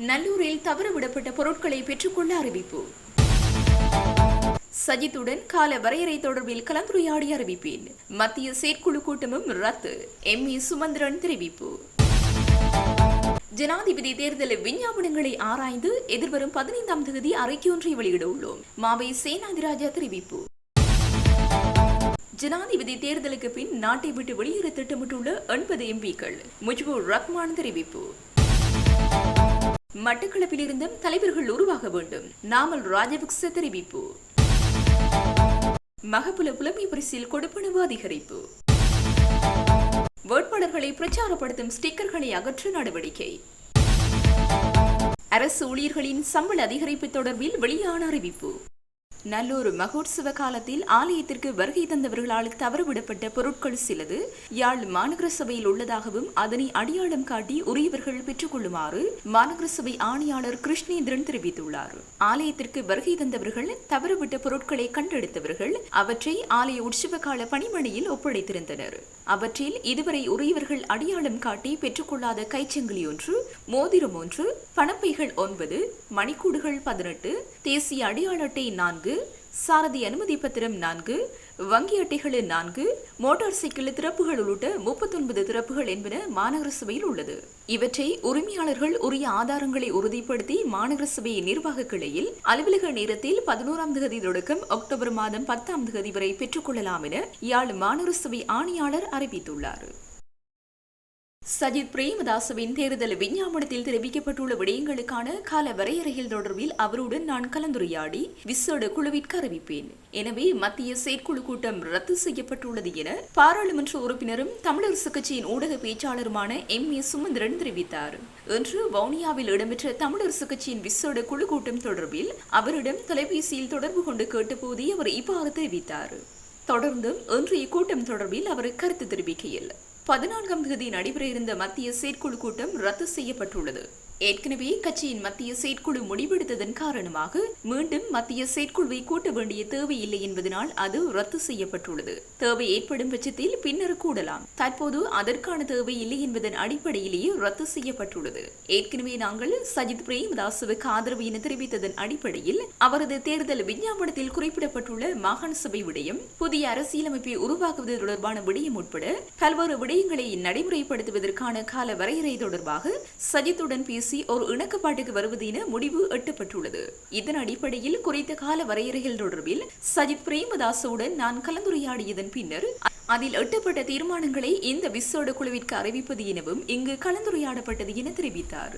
நல்லூரில் தவறவிடப்பட்ட பொருட்களை பெற்றுக்கொள்ள அறிவிப்பு. சஜித்துடன் கால வரையறை தொடர்பில் கலந்துரையாடி அறிவிப்பேன். மத்திய செயற்குழு கூட்டமும் ரத்து. எம்.ஏ. சுமந்திரன் தெரிவிப்பு. ஜனாதிபதி தேர்தல் விஞ்ஞாபனங்களை ஆராய்ந்து எதிர்வரும் 15ஆம் தேதி அறிக்கையொன்றை வெளியிட உள்ளோம். மாவை சேனாதிராஜா தெரிவிப்பு. ஜனாதிபதி தேர்தலுக்கு பின் நாட்டை விட்டு வெளியேற திட்டமிட்டுள்ள 80 எம்பிக்கள் முஜிபுர் ரஹ்மான் தெரிவிப்பு. மட்டக்களப்பிலிருந்தும் தலைவர்கள் உருவாக வேண்டும். நாமல் ராஜபக்ச தெரிவிப்பு. மகபுல புலமை பரிசில் கொடுப்பனவு அதிகரிப்பு. வேட்பாளர்களை பிரச்சாரப்படுத்தும் ஸ்டிக்கர்களை அகற்ற நடவடிக்கை. அரசு ஊழியர்களின் சம்பள அதிகரிப்பு தொடர்பில் வெளியான அறிவிப்பு. நல்லூர் மகோற்சவ காலத்தில் ஆலயத்திற்கு வருகை தந்தவர்களால் தவறவிடப்பட்ட பொருட்கள் சிலது யாழ் மாநகர சபையில் உள்ளதாகவும் அதனை அடையாளம் காட்டி உரியவர்கள் பெற்றுக் கொள்ளுமாறு மாநகர சபை ஆணையாளர் கிருஷ்ணேந்திரன் தெரிவித்துள்ளார். ஆலயத்திற்கு வருகை தந்தவர்கள் தவறவிட்ட பொருட்களை கண்டெடுத்தவர்கள் அவற்றை ஆலய உற்சவ கால பணிமனையில் ஒப்படைத்திருந்தனர். அவற்றில் இதுவரை உரியவர்கள் அடையாளம் காட்டி பெற்றுக்கொள்ளாத கைச்சங்கிலி 1, மோதிரம் 1, பணப்பைகள் 9, மணிக்கூடுகள் 18, தேசிய அடையாள அட்டை 4, சாரதி அனுமதி பத்திரம் 4, வங்கி அட்டைகள் 4, மோட்டார் சைக்கிள் திறப்புகள் உள்ளிட்ட 39 திறப்புகள் என்பன மாநகர சபையில் உள்ளது. இவற்றை உரிமையாளர்கள் உரிய ஆதாரங்களை உறுதிப்படுத்தி மாநகர சபை நிர்வாக கிளையில் அலுவலக நேரத்தில் 11ஆம் தேதி தொடக்கம் அக்டோபர் மாதம் 10ஆம் தேதி வரை பெற்றுக்கொள்ளலாம் என யாழ் மாநகர சபை ஆணையாளர் அறிவித்துள்ளார். சஜித் பிரேமதாசவின் தேர்தல் விஞ்ஞாபனத்தில் தெரிவிக்கப்பட்டுள்ள விடயங்களுக்கான கால வரையறைகள் தொடர்பில் அவருடன் நான் கலந்துரையாடி விசேட குழுவிற்கு அறிவிப்பேன். எனவே மத்திய செயற்குழு கூட்டம் ரத்து செய்யப்பட்டுள்ளது என பாராளுமன்ற உறுப்பினரும் தமிழரசு கட்சியின் ஊடக பேச்சாளருமான எம்.ஏ. சுமந்திரன் தெரிவித்தார். இன்று வவுனியாவில் இடம்பெற்ற தமிழரசு கட்சியின் விசேட குழு கூட்டம் தொடர்பில் அவரிடம் தொலைபேசியில் தொடர்பு கொண்டு கேட்டபோதே அவர் இவ்வாறு தெரிவித்தார். தொடர்ந்தும் இன்றைய கூட்டம் தொடர்பில் அவர் கருத்து தெரிவிக்கையில் 14ஆம் தேதி நடைபெற இருந்த மத்திய செயற்குழு கூட்டம் ரத்து செய்யப்பட்டுள்ளது. ஏற்கனவே கட்சியின் மத்திய செயற்குழு முடிவெடுத்ததன் காரணமாக மீண்டும் மத்திய செயற்குழுவை கூட்ட வேண்டிய தேவை இல்லை என்பதனால் அது ரத்து செய்யப்பட்டுள்ளது. தேவை ஏற்படும் பட்சத்தில் பின்னர் கூடலாம். தற்போது அதற்கான தேவை இல்லை என்பதன் அடிப்படையிலேயே ரத்து செய்யப்பட்டுள்ளது. ஏற்கனவே நாங்கள் சஜித் பிரேமதாசவுக்கு ஆதரவு என தெரிவித்ததன் அடிப்படையில் அவரது தேர்தல் விஞ்ஞாபனத்தில் குறிப்பிடப்பட்டுள்ள மாகாண சபை விடயம், புதிய அரசியலமைப்பை உருவாக்குவது தொடர்பான விடயம் உட்பட பல்வேறு விடயங்களை நடைமுறைப்படுத்துவதற்கான கால வரையறை தொடர்பாக சஜித்துடன் பேசி ஒரு இணக்கப்பாட்டுக்கு வருவது என முடிவு எட்டப்பட்டுள்ளது. இதன் அடிப்படையில் குறித்த கால வரையறைகள் தொடர்பில் சஜித் பிரேமதாசவுடன் நான் கலந்துரையாடியதன் பின்னர் அதில் எட்டப்பட்ட தீர்மானங்களை இந்த விசேட குழுவிற்கு அறிவிப்பது எனவும் இங்கு கலந்துரையாடப்பட்டது என தெரிவித்தார்.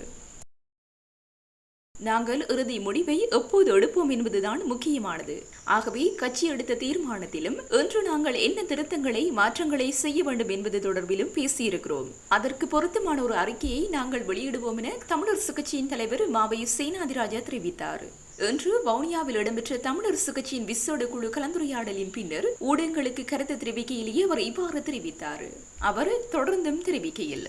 நாங்கள் இறுதி முடிவை எப்போது எடுப்போம் என்பதுதான் முக்கியமானது. ஆகவே கட்சி எடுத்த தீர்மானத்திலும் இன்று நாங்கள் என்ன திருத்தங்களை மாற்றங்களை செய்ய வேண்டும் என்பது தொடர்பிலும் பேசியிருக்கிறோம். அதற்கு பொருத்தமான ஒரு அறிக்கையை நாங்கள் வெளியிடுவோம் என தமிழரசு கட்சியின் தலைவர் மாவை சேனாதிராஜா தெரிவித்தார். இன்று வவுனியாவில் இடம்பெற்ற தமிழரசு கட்சியின் விசேட குழு கலந்துரையாடலின் பின்னர் ஊடகங்களுக்கு கருத்து தெரிவிக்கையிலேயே அவர் இவ்வாறு தெரிவித்தார். அவர் தொடர்ந்தும் தெரிவிக்கையில்,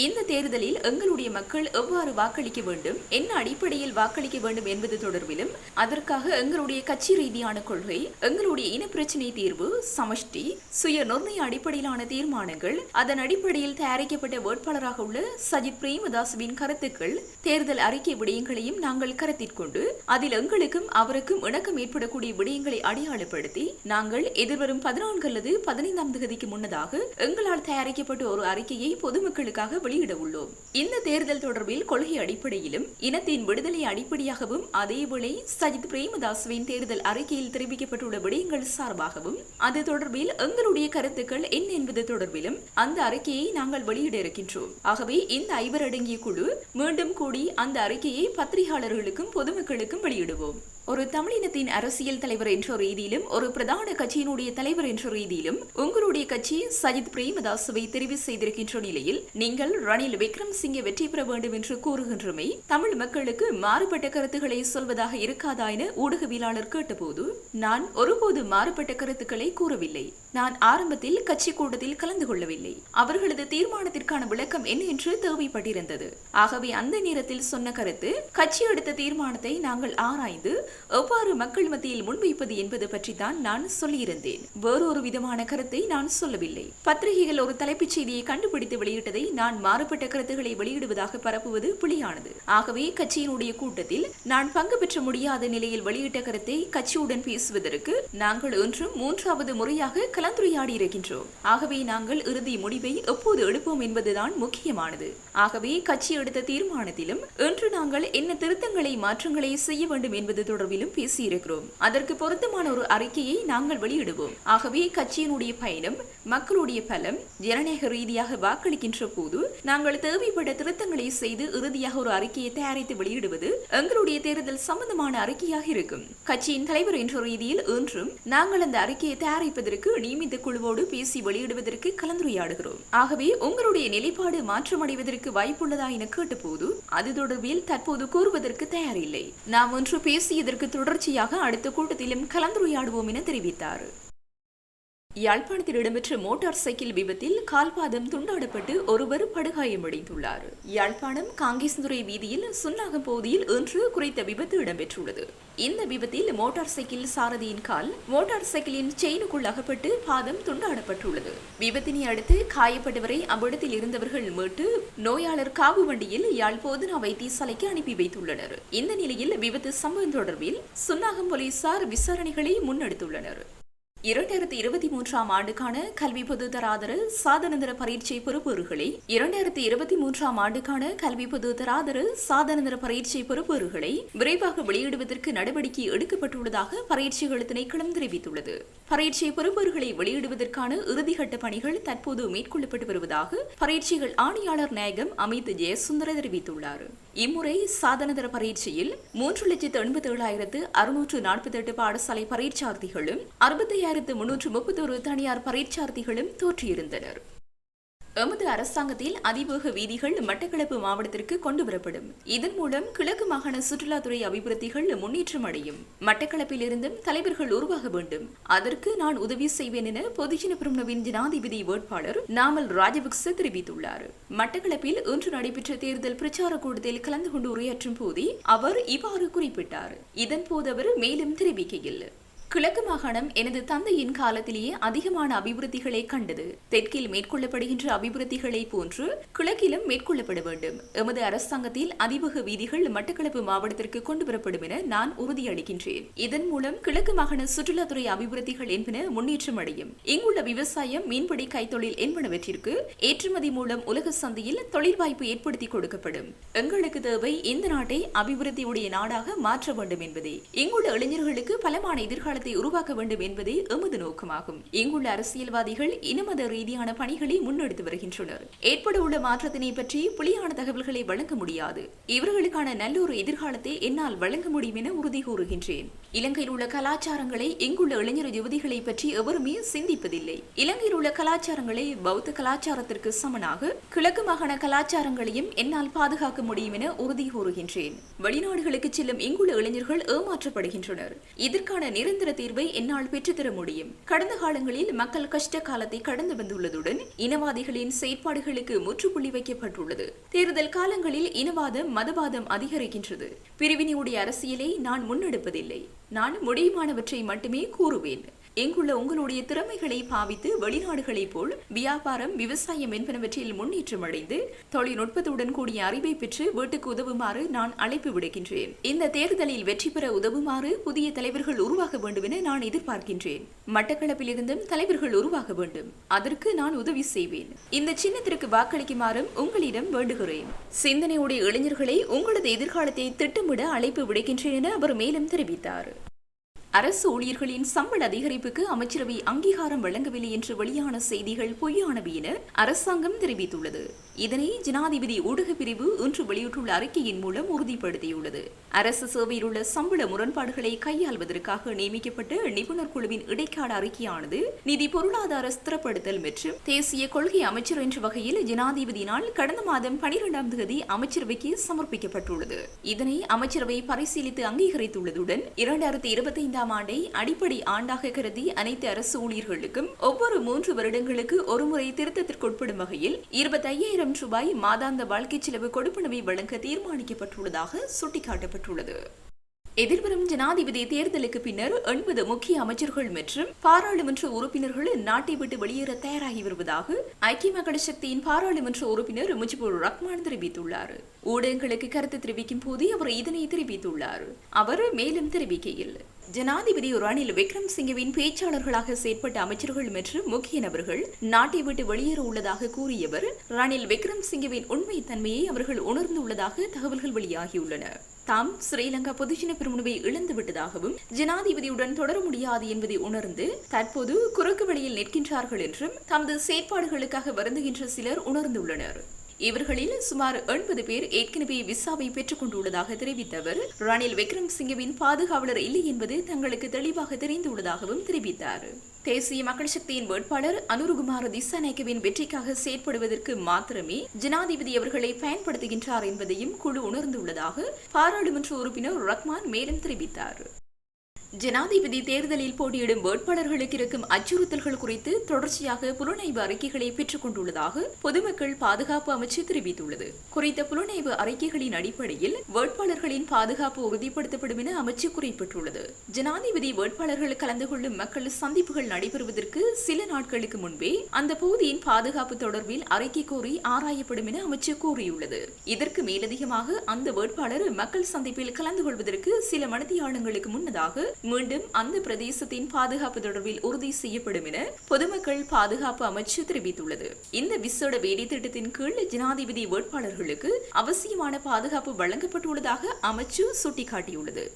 இந்த தேர்தலில் எங்களுடைய மக்கள் எவ்வாறு வாக்களிக்க வேண்டும், என்ன அடிப்படையில் வாக்களிக்க வேண்டும் என்பது தொடர்பிலும் அதற்காக எங்களுடைய கட்சி ரீதியான கொள்கை, எங்களுடைய இனப்பிரச்சினை தீர்வு, சமஷ்டி சுய நிர்ணய அடிப்படையிலான தீர்மானங்கள், அதன் அடிப்படையில் தயாரிக்கப்பட்ட வேட்பாளராக உள்ள சஜித் பிரேமதாசவின் கருத்துக்கள், தேர்தல் அறிக்கை விடயங்களையும் நாங்கள் கருத்திற்கொண்டு அதில் எங்களுக்கும் அவருக்கும் இணக்கம் ஏற்படக்கூடிய விடயங்களை அடையாளப்படுத்தி நாங்கள் எதிர்வரும் 14 அல்லது 15ஆம் தேதிக்கு முன்னதாக எங்களால் தயாரிக்கப்பட்ட ஒரு அறிக்கையை பொதுமக்களுக்காக வெளியிட உள்ளோம். இந்த தேர்தல் தொடர்பில் கொள்கை அடிப்படையிலும் இனத்தின் விடுதலை அடிப்படையாகவும் அதேவேளை சஜித் பிரேமதாசவின் தேர்தல் அறிக்கையில் தெரிவிக்கப்பட்டுள்ள விடயங்கள் சார்பாகவும் அது தொடர்பில் எங்களுடைய கருத்துக்கள் என்ன என்பது தொடர்பிலும் அந்த அறிக்கையை நாங்கள் வெளியிட இருக்கின்றோம். ஆகவே இந்த 5 அடங்கிய குழு மீண்டும் கூடி அந்த அறிக்கையை பத்திரிகையாளர்களுக்கும் பொதுமக்களுக்கும் வெளியிடுவோம். ஒரு தமிழினத்தின் அரசியல் தலைவர் என்ற ரீதியிலும் ஒரு பிரதான கட்சியினுடைய தலைவர் என்ற ரீதியிலும் உங்களுடைய கட்சி சஜித் பிரேமதாசவை தெரிவு செய்திருக்கின்ற நிலையில் நீங்கள் ரணில் விக்ரமசிங்கே வெற்றி பெற வேண்டும் என்று கூறுகின்றமை தமிழ் மக்களுக்கு மாறுபட்ட கருத்துக்களை சொல்வதாக இருக்காதா என ஊடகவியலாளர் கேட்டபோது நான் ஒருபோது மாறுபட்ட கருத்துக்களை கூறவில்லை. நான் ஆரம்பத்தில் கட்சி கூட்டத்தில் கலந்து கொள்ளவில்லை. அவர்களது தீர்மானத்திற்கான விளக்கம் என்ன என்று தேவைப்பட்டிருந்தது. ஆகவே அந்த நேரத்தில் சொன்ன கருத்து கட்சி எடுத்த தீர்மானத்தை நாங்கள் ஆராய்ந்து எவ்வாறு மக்கள் மத்தியில் முன்வைப்பது என்பது பற்றி தான் நான் சொல்லியிருந்தேன். வேறொரு விதமான கருத்தை நான் சொல்லவில்லை. பத்திரிகைகள் ஒரு தலைப்புச் செய்தியை கண்டுபிடித்து வெளியிட்டதை நான் மாறுபட்ட கருத்துக்களை வெளியிடுவதாக பரப்புவது பிழையானது. ஆகவே கட்சியினுடைய கூட்டத்தில் நான் பங்கு பெற்ற முடியாத நிலையில் வெளியிட்ட கருத்தை கட்சியுடன் பேசுவதற்கு நாங்கள் இன்றும் 3வது முறையாக கலந்துரையாடி இருக்கின்றோம். ஆகவே நாங்கள் இறுதி முடிவை எப்போது எடுப்போம் என்பதுதான் முக்கியமானது. ஆகவே கட்சி எடுத்த தீர்மானத்திலும் இன்று நாங்கள் என்ன திருத்தங்களை மாற்றங்களை செய்ய வேண்டும் என்பது தொடர்பிலும் பேசியிருக்கிறோம். அதற்கு பொருத்தமான ஒரு அறிக்கையை நாங்கள் வெளியிடுவோம். ஆகவே கட்சியினுடைய பயணம், மக்களுடைய பலம், ஜனநாயக ரீதியாக வாக்களிக்கின்ற போது நாங்கள் தேவைப்பட்ட திருத்தங்களை செய்து இறுதியாக ஒரு அறிக்கையை தயாரித்து வெளியிடுவது எங்களுடைய தேர்தல் சம்பந்தமான அறிக்கையாக இருக்கும். கட்சியின் தலைவர் என்ற ரீதியில் இன்றும் நாங்கள் அந்த அறிக்கையை தயாரிப்பதற்கு நியமித்த குழுவோடு பேசி வெளியிடுவதற்கு கலந்துரையாடுகிறோம். ஆகவே உங்களுடைய நிலைப்பாடு மாற்றமடைவதற்கு வாய்ப்புள்ளதா என கேட்டபோது அது தொடர்பில் தற்போது கூறுவதற்கு தயாரில்லை. நாம் ஒன்று பேசியதற்கு தொடர்ச்சியாக அடுத்த கூட்டத்திலும் கலந்துரையாடுவோம் என தெரிவித்தார். யாழ்ப்பாணத்தில் இடம்பெற்ற மோட்டார் சைக்கிள் விபத்தில் கால்பாதம் துண்டாடப்பட்டு ஒருவர் படுகாயமடைந்துள்ளார். யாழ்ப்பாணம் காங்கேசந்துறை வீதியில் சுன்னாகம் பகுதியில் இன்று குறித்த விபத்து இடம்பெற்றுள்ளது. இந்த விபத்தில் மோட்டார் சைக்கிள் சாரதியின் கால் மோட்டார் சைக்கிளின் செயினுக்குள் அகப்பட்டு பாதம் துண்டாடப்பட்டுள்ளது. விபத்தினை அடுத்து காயப்பட்டவரை அவ்விடத்தில் இருந்தவர்கள் மீட்டு நோயாளர் காவு வண்டியில் யாழ் போதனா வைத்தியசாலைக்கு அனுப்பி வைத்துள்ளனர். இந்த நிலையில் விபத்து சம்பவம் தொடர்பில் சுன்னாகம் போலீசார் விசாரணைகளை முன்னெடுத்துள்ளனர். 2023 ஆண்டுக்கான கல்வி பொதுத்தராதர சாதனந்தர பரீட்சை பெறுபவர்களை 2023 ஆண்டுக்கான கல்வி பொதுத்தராதர சாதனந்தர பரீட்சை பெறுபவர்களை விரைவாக வெளியிடுவதற்கு நடவடிக்கை எடுக்கப்பட்டுள்ளதாக பரீட்சைகள் திணைக்களம் தெரிவித்துள்ளது. பரீட்சை பெறுபவர்களை வெளியிடுவதற்கான இறுதிக்கட்ட பணிகள் தற்போது மேற்கொள்ளப்பட்டு வருவதாக பரீட்சைகள் ஆணையாளர் நாயகம் அமித் ஜெயசுந்தர தெரிவித்துள்ளார். இம்முறை சாதனதர பரீட்சையில் 3,87,648 பாடசாலை பரீட்சார்த்திகளும் 65,331 தனியார் பரீட்சார்த்திகளும் தோற்றியிருந்தனர். எமது அரசாங்கத்தில் அதிவேக வீதிகள் மட்டக்களப்பு மாவட்டத்திற்கு கொண்டுவரப்படும். இதன் மூலம் கிழக்கு மாகாண சுற்றுலாத்துறை அபிவிருத்திகள் முன்னேற்றம் அடையும். மட்டக்களப்பில் இருந்தும் தலைவர்கள் உருவாக வேண்டும். அதற்கு நான் உதவி செய்வேன் என பொதுஜன பெரமுனவின் ஜனாதிபதி வேட்பாளர் நாமல் ராஜபக்ச தெரிவித்துள்ளார். மட்டக்களப்பில் இன்று நடைபெற்ற தேர்தல் பிரச்சார கூட்டத்தில் கலந்து கொண்டு உரையாற்றும் போதே அவர் இவ்வாறு குறிப்பிட்டார். இதன்போது அவர் மேலும் தெரிவிக்கையில், கிழக்கு மாகாணம் எனது தந்தையின் காலத்திலேயே அதிகமான அபிவிருத்திகளை கண்டது. தெற்கில் மேற்கொள்ளப்படுகின்ற அபிவிருத்திகளை போன்று கிழக்கிலும் மேற்கொள்ளப்பட வேண்டும். எமது அரசாங்கத்தில் அதிவேக வீதிகள் மட்டக்களப்பு மாவட்டத்திற்கு கொண்டுவரப்படும் என நான் உறுதியளிக்கின்றேன். இதன் மூலம் கிழக்கு மாகாண சுற்றுலாத்துறை அபிவிருத்திகள் என்பன முன்னேற்றம் அடையும். இங்குள்ள விவசாயம், மீன்பிடி, கைத்தொழில் என்பனவற்றிற்கு ஏற்றுமதி மூலம் உலக சந்தையில் தொழில் வாய்ப்பு ஏற்படுத்தி கொடுக்கப்படும். எங்களுக்கு தேவை இந்த நாட்டை அபிவிருத்தியுடைய நாடாக மாற்ற வேண்டும் என்பதே. இங்குள்ள இளைஞர்களுக்கு பலமான எதிர்கால உருவாக்க வேண்டும் என்பதே எமது நோக்கமாகும். இங்குள்ள அரசியல்வாதிகள் இனமத ரீதியான பணிகளை முன்னெடுத்து வருகின்றனர். ஏற்பட உள்ள மாற்றத்தினை பற்றி புலியான தகவல்களை வழங்க முடியாது. இவர்களுக்கான நல்ல ஒரு எதிர்காலத்தை என்னால் வழங்க முடியும் என உறுதி கூறுகின்றேன். இலங்கையில் உள்ள கலாச்சாரங்களை இங்குள்ள இளைஞர் யுவதிகளை பற்றி எவருமே சிந்திப்பதில்லை. இலங்கையில் உள்ள கலாச்சாரங்களை பௌத்த கலாச்சாரத்திற்கு சமனாக கிழக்கு மாகாண கலாச்சாரங்களையும் என்னால் பாதுகாக்க முடியும் என உறுதி கூறுகின்றேன். வெளிநாடுகளுக்கு செல்லும் இங்குள்ள இளைஞர்கள் ஏமாற்றப்படுகின்றனர். இதற்கான நிரந்தர தீர்வை என்னால் பெற்றுத்தர முடியும். கடந்த காலங்களில் மக்கள் கஷ்ட காலத்தை கடந்து வந்துள்ளதுடன் இனவாதிகளின் செயற்பாடுகளுக்கு முற்றுப்புள்ளி வைக்கப்பட்டுள்ளது. தேர்தல் காலங்களில் இனவாதம், மதவாதம் அதிகரிக்கின்றது. பிரிவினையுடைய அரசியலை நான் முன்னெடுப்பதில்லை. நான் முடியுமானவற்றை மட்டுமே கூறுவேன். இங்குள்ள உங்களுடைய திறமைகளை பாவித்து வெளிநாடுகளைப் போல் வியாபாரம், விவசாயம் என்பனவற்றில் முன்னேற்றம் அடைந்து தொழில்நுட்பத்துடன் கூடிய அறிவை பெற்று வீட்டுக்கு உதவுமாறு நான் அழைப்பு விடுக்கின்றேன். இந்த தேர்தலில் வெற்றி பெற உதவுமாறு புதிய தலைவர்கள் உருவாக வேண்டும் என நான் எதிர்பார்க்கின்றேன். மட்டக்களப்பில் இருந்தும் தலைவர்கள் உருவாக வேண்டும். அதற்கு நான் உதவி செய்வேன். இந்த சின்னத்திற்கு வாக்களிக்குமாறும் உங்களிடம் வேண்டுகிறேன். சிந்தனையுடைய இளைஞர்களை உங்களது எதிர்காலத்தை திட்டமிட அழைப்பு விடுக்கின்றேன் என அவர் மேலும் தெரிவித்தார். அரசு ஊழியர்களின் சம்பள அதிகரிப்புக்கு அமைச்சரவை அங்கீகாரம் வழங்கவில்லை என்று வெளியான செய்திகள் பொய்யானவை என அரசாங்கம் தெரிவித்துள்ளது. இதனை ஜனாதிபதி ஊடகப் பிரிவு இன்று வெளியிட்டுள்ள அறிக்கையின் மூலம் உறுதிப்படுத்தியுள்ளது. அரசு சேவையில் உள்ள சம்பள முரண்பாடுகளை கையாள்வதற்காக நியமிக்கப்பட்ட நிபுணர் குழுவின் இடைக்கால அறிக்கையானது நிதி பொருளாதார ஸ்திரப்படுத்தல் மற்றும் தேசிய கொள்கை அமைச்சர் என்ற வகையில் ஜனாதிபதியினால் கடந்த மாதம் 12ஆம் தேதி அமைச்சரவைக்கு சமர்ப்பிக்கப்பட்டுள்ளது. இதனை அமைச்சரவை பரிசீலித்து அங்கீகரித்துள்ளதுடன் 2025ஆம் ஆண்டை அடிப்படை ஆண்டாக கருதி அனைத்து அரசு ஊழியர்களுக்கும் ஒவ்வொரு 3 வருடங்களுக்கு ஒருமுறை திருத்தத்திற்குட்படும் வகையில் 25,000 ரூபாய் மாதாந்த வாழ்க்கை செலவு கொடுப்பனவை வழங்க தீர்மானிக்கப்பட்டுள்ளதாக சுட்டிக்காட்டப்பட்டுள்ளது. எதிர்வரும் ஜனாதிபதி தேர்தலுக்கு பின்னர் 80 முக்கிய அமைச்சர்கள் மற்றும் பாராளுமன்ற உறுப்பினர்கள் நாட்டை விட்டு வெளியேற தயாராகி வருவதாக ஐக்கிய மக்கள் சக்தியின் பாராளுமன்ற உறுப்பினர் முஜிபுர் ரஹ்மான் தெரிவித்துள்ளார். ஊடகங்களுக்கு கருத்து தெரிவிக்கும் போது அவர் இதனை தெரிவித்துள்ளார். அவர் மேலும் தெரிவிக்கையில், ஜனாதிபதி ரணில் விக்ரமசிங்கவின் பேச்சாளர்களாக செயற்பட்ட அமைச்சர்கள் மற்றும் முக்கிய நபர்கள் நாட்டை விட்டு வெளியேற உள்ளதாக கூறியவர், ரணில் விக்ரமசிங்கவின் உண்மை தன்மையை அவர்கள் உணர்ந்துள்ளதாக தகவல்கள் வெளியாகியுள்ளன. தாம் ஸ்ரீலங்கா பொதுஜன பெரமுனவை இழந்துவிட்டதாகவும் ஜனாதிபதியுடன் தொடர முடியாது என்பதை உணர்ந்து தற்போது குறுக்கு வழியில் நிற்கின்றார்கள் என்றும் தமது செயற்பாடுகளுக்காக வருந்துகின்ற சிலர் உணர்ந்துள்ளனர். இவர்களில் சுமார் 80 பேர் ஏற்கனவே விசாவை பெற்றுக் கொண்டுள்ளதாக தெரிவித்த அவர், ரணில் விக்ரமசிங்கவின் பாதுகாவலர் இல்லை என்பது தங்களுக்கு தெளிவாக தெரிந்துள்ளதாகவும் தெரிவித்தார். தேசிய மக்கள் சக்தியின் வேட்பாளர் அனுருகுமார திசாநாயக்கவின் வெற்றிக்காக செயற்படுவதற்கு மாத்திரமே ஜனாதிபதி அவர்களை பயன்படுத்துகின்றார் என்பதையும் குழு உணர்ந்துள்ளதாக பாராளுமன்ற உறுப்பினர் ரஹ்மான் மேலும் தெரிவித்தார். ஜனாதிபதி தேர்தலில் போட்டியிடும் வேட்பாளர்களுக்கு இருக்கும் அச்சுறுத்தல்கள் குறித்து தொடர்ச்சியாக புலனாய்வு அறிக்கைகளை பெற்றுக் கொண்டுள்ளதாக பொதுமக்கள் பாதுகாப்பு அமைச்சு தெரிவித்துள்ளது. குறித்த புலனாய்வு அறிக்கைகளின் அடிப்படையில் வேட்பாளர்களின் பாதுகாப்பு உறுதிப்படுத்தப்படும் என அமைச்சு குறிப்பிட்டுள்ளது. ஜனாதிபதி வேட்பாளர்கள் கலந்து கொள்ளும் மக்கள் சந்திப்புகள் நடைபெறுவதற்கு சில நாட்களுக்கு முன்பே அந்த பகுதியின் பாதுகாப்பு தொடர்பில் அறிக்கை கோரி ஆராயப்படும் என அமைச்சு கூறியுள்ளது. இதற்கு மேலதிகமாக அந்த வேட்பாளர் மக்கள் சந்திப்பில் கலந்து கொள்வதற்கு சில மணித்தியாலங்களுக்கு முன்னதாக மீண்டும் அந்த பிரதேசத்தின் பாதுகாப்பு தொடர்பில் உறுதி செய்யப்படும் என பொதுமக்கள் பாதுகாப்பு அமைச்சு தெரிவித்துள்ளது. இந்த விசேட வேலை திட்டத்தின் கீழ் ஜனாதிபதி வேட்பாளர்களுக்கு அவசியமான பாதுகாப்பு வழங்கப்பட்டுள்ளதாக அமைச்சு சுட்டிக்காட்டியுள்ளது.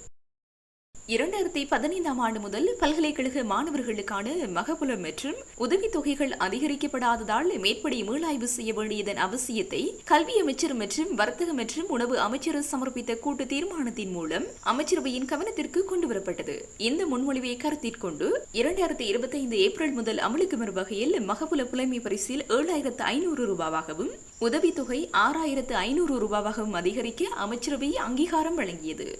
2015 ஆண்டு முதல் பல்கலைக்கழக மாணவர்களுக்கான மகபுலம் மற்றும் உதவித்தொகைகள் அதிகரிக்கப்படாததால் மேற்படி மீளாய்வு செய்ய வேண்டியதன் அவசியத்தை கல்வி அமைச்சர் மற்றும் வர்த்தக மற்றும் உணவு அமைச்சர் சமர்ப்பித்த கூட்டு தீர்மானத்தின் மூலம் அமைச்சரவையின் கவனத்திற்கு கொண்டுவரப்பட்டது. இந்த முன்மொழிவை கருத்திற்கொண்டு 2025 ஏப்ரல் முதல் அமலுக்கு வரும் வகையில் மகபுல புலைமை பரிசில் 7500 ரூபாவாகவும் உதவித்தொகை 6500 ரூபாவாகவும் அதிகரிக்க அமைச்சரவை அங்கீகாரம் வழங்கியது.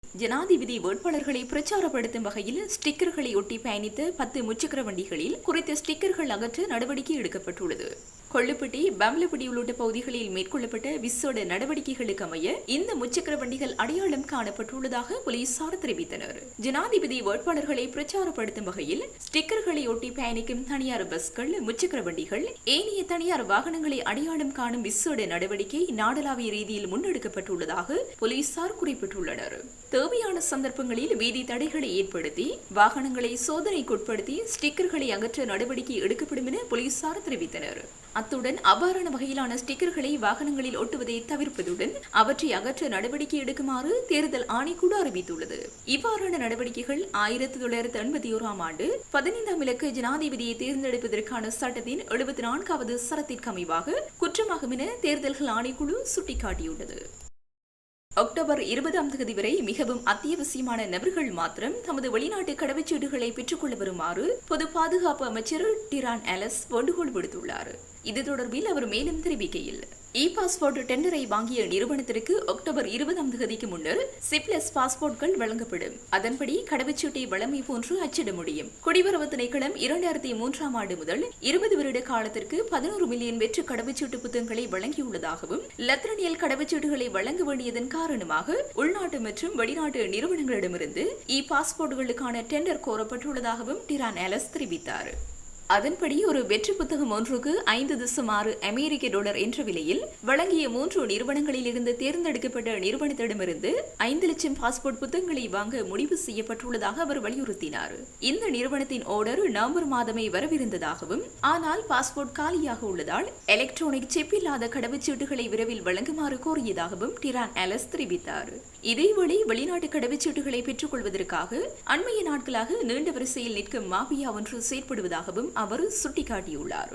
ஜனாதிபதி வேட்பாளர்களை பிரச்சாரப்படுத்தும் வகையில் ஸ்டிக்கர்களை ஒட்டி பயணித்த 10 முச்சக்கர வண்டிகளில் குறித்த ஸ்டிக்கர்கள் அகற்ற நடவடிக்கை எடுக்கப்பட்டுள்ளது. கொள்ளுப்பட்டி, பம்லப்பட்டி உள்ளிட்ட பகுதிகளில் மேற்கொள்ளப்பட்ட விசேட நடவடிக்கைகளுக்கு அமைய இந்த முச்சக்கர வண்டிகள் அடையாளம் காணப்பட்டுள்ளதாக போலீசார் தெரிவித்தனர். ஜனாதிபதி வேட்பாளர்களை பிரச்சாரப்படுத்தும் வகையில் ஸ்டிக்கர்களை ஒட்டி பயணிக்கும் தனியார் பஸ்கள், முச்சக்கர வண்டிகள், ஏனைய தனியார் வாகனங்களை அடையாளம் காணும் விசேட நடவடிக்கை நாடளாவிய ரீதியில் முன்னெடுக்கப்பட்டுள்ளதாக போலீசார் குறிப்பிட்டுள்ளனர். தேவையான சந்தர்ப்பங்களில் வீதி தடைகளை ஏற்படுத்தி வாகனங்களை சோதனைக்குட்படுத்தி ஸ்டிக்கர்களை அகற்ற நடவடிக்கை எடுக்கப்படும் என போலீசார் தெரிவித்தனர். அத்துடன் அவ்வாறான வகையிலான ஸ்டிக்கர்களை வாகனங்களில் ஒட்டுவதை தவிர்ப்பதுடன் அவற்றை அகற்ற நடவடிக்கை எடுக்குமாறு தேர்தல் ஆணைக்குழு அறிவித்துள்ளது. இவ்வாறான நடவடிக்கைகள் 1981 ஆண்டு 15ஆம் இலக்க ஜனாதிபதியை தேர்ந்தெடுப்பதற்கான சட்டத்தின் 74வது சரத்திற்கு அமைவாக குற்றமாகும் என தேர்தல்கள் ஆணைக்குழு சுட்டிக்காட்டியுள்ளது. அக்டோபர் 20ஆம் தேதி வரை மிகவும் அத்தியாவசியமான நபர்கள் மாத்திரம் தமது வெளிநாட்டு கடவுச்சீட்டுகளை பெற்றுக்கொள்ள வருமாறு பொது பாதுகாப்பு அமைச்சர் டிரான் அலஸ் வேண்டுகோள் விடுத்துள்ளார். இது தொடர்பில் அவர் மேலும் தெரிவிக்கையில், பாஸ்போர்ட் டெண்டரை வாங்கிய நிறுவனத்திற்கு அக்டோபர் 20ஆம் தேதிக்கு முன்னர் சிப்லெஸ் பாஸ்போர்ட்கள் வழங்கப்படும். அதன்படி கடவுச்சீட்டை வழமை போன்று அச்சிட முடியும். குடிவரவு திணைக்களம் 2003ஆம் ஆண்டு முதல் 20 வருட காலத்திற்கு 11 மில்லியன் வெற்று கடவுச்சீட்டு புத்தகங்களை வழங்கியுள்ளதாகவும் லத்திரனியல் கடவுச்சீட்டுகளை வழங்க வேண்டியதன் காரணமாக உள்நாட்டு மற்றும் வெளிநாட்டு நிறுவனங்களிடமிருந்து பாஸ்போர்ட்டுகளுக்கான டெண்டர் கோரப்பட்டுள்ளதாகவும் டிரான் அலஸ் தெரிவித்தார். அதன்படி ஒரு வெற்றி புத்தகம் ஒன்றுக்கு 5.6 அமெரிக்க டாலர் என்ற விலையில் வழங்கிய 3 நிறுவனங்களில் இருந்து தேர்ந்தெடுக்கப்பட்ட நிறுவனத்திடமிருந்து 5 லட்சம் பாஸ்போர்ட் புத்தகங்களை வாங்க முடிவு செய்யப்பட்டுள்ளதாக அவர் வலியுறுத்தினார். இந்த நிறுவனத்தின் ஆர்டர் நவம்பர் மாதமே வரவிருந்ததாகவும், ஆனால் பாஸ்போர்ட் காலியாக உள்ளதால் எலக்ட்ரானிக் சிப் இல்லாத கடவுச்சீட்டுகளை விரைவில் வழங்குமாறு கோரியதாகவும் டிரான் அலஸ் தெரிவித்தார். இதேவேளை வெளிநாட்டு கடவுச்சீட்டுகளை பெற்றுக் கொள்வதற்காக அண்மைய நாட்களாக நீண்ட வரிசையில் நிற்கும் மாபியா ஒன்று செயற்படுவதாகவும் அவர் சுட்டிக்காட்டியுள்ளார்.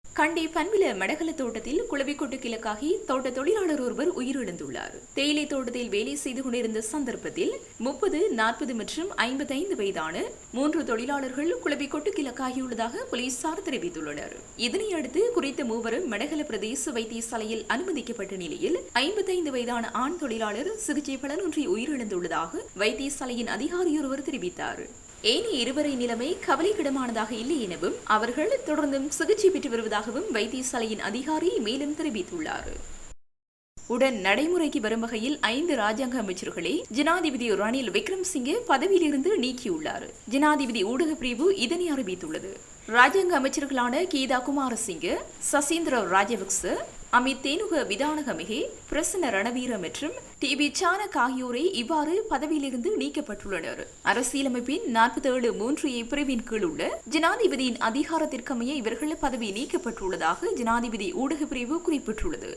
கண்டி பன்பில மடகல தோட்டத்தில் குளவிக்கொட்டு கிழக்காகி தோட்ட தொழிலாளர் ஒருவர் உயிரிழந்துள்ளார். தேயிலை தோட்டத்தில் வேலை செய்து கொண்டிருந்த சந்தர்ப்பத்தில் 30, 40 மற்றும் 55 வயதான 3 தொழிலாளர்கள் குளவிக்கொட்டு கிழக்காகியுள்ளதாக போலீசார் தெரிவித்துள்ளனர். இதனையடுத்து குறித்த மூவரும் மடகல பிரதேச வைத்தியசாலையில் அனுமதிக்கப்பட்ட நிலையில் 55 வயதான ஆண் தொழிலாளர் சிகிச்சை பலனின்றி உயிரிழந்துள்ளதாக வைத்தியசாலையின் அதிகாரியொருவர் தெரிவித்தார். ஏனைய இருவரை நிலைமை கவலைக்கிடமானதாக இல்லை எனவும் அவர்கள் தொடர்ந்தும் சிகிச்சை பெற்று வருவதாகவும் வைத்தியசாலையின் அதிகாரி மேலும் தெரிவித்துள்ளார். உடன் நடைமுறைக்கு வரும் வகையில் 5 ராஜாங்க அமைச்சர்களை ஜனாதிபதி ரணில் விக்ரமசிங்கே பதவியிலிருந்து நீக்கியுள்ளார். ஜனாதிபதி ஊடக பிரிவு இதனை அறிவித்துள்ளது. ராஜாங்க அமைச்சர்களான கீதா குமாரசிங்க, சசீந்திர ராஜபக்ச, அமித் தேனுக விதானகமிகே, பிரசன்ன ரணவீர மற்றும் டிபி சானக் ஆகியோரை இவ்வாறு பதவியிலிருந்து நீக்கப்பட்டுள்ளனர். அரசியலமைப்பின் 47(3)A பிரிவின் கீழ் உள்ள ஜனாதிபதியின் அதிகாரத்திற்கமைய இவர்கள் பதவி நீக்கப்பட்டுள்ளதாக ஜனாதிபதி ஊடக பிரிவு குறிப்பிட்டுள்ளது.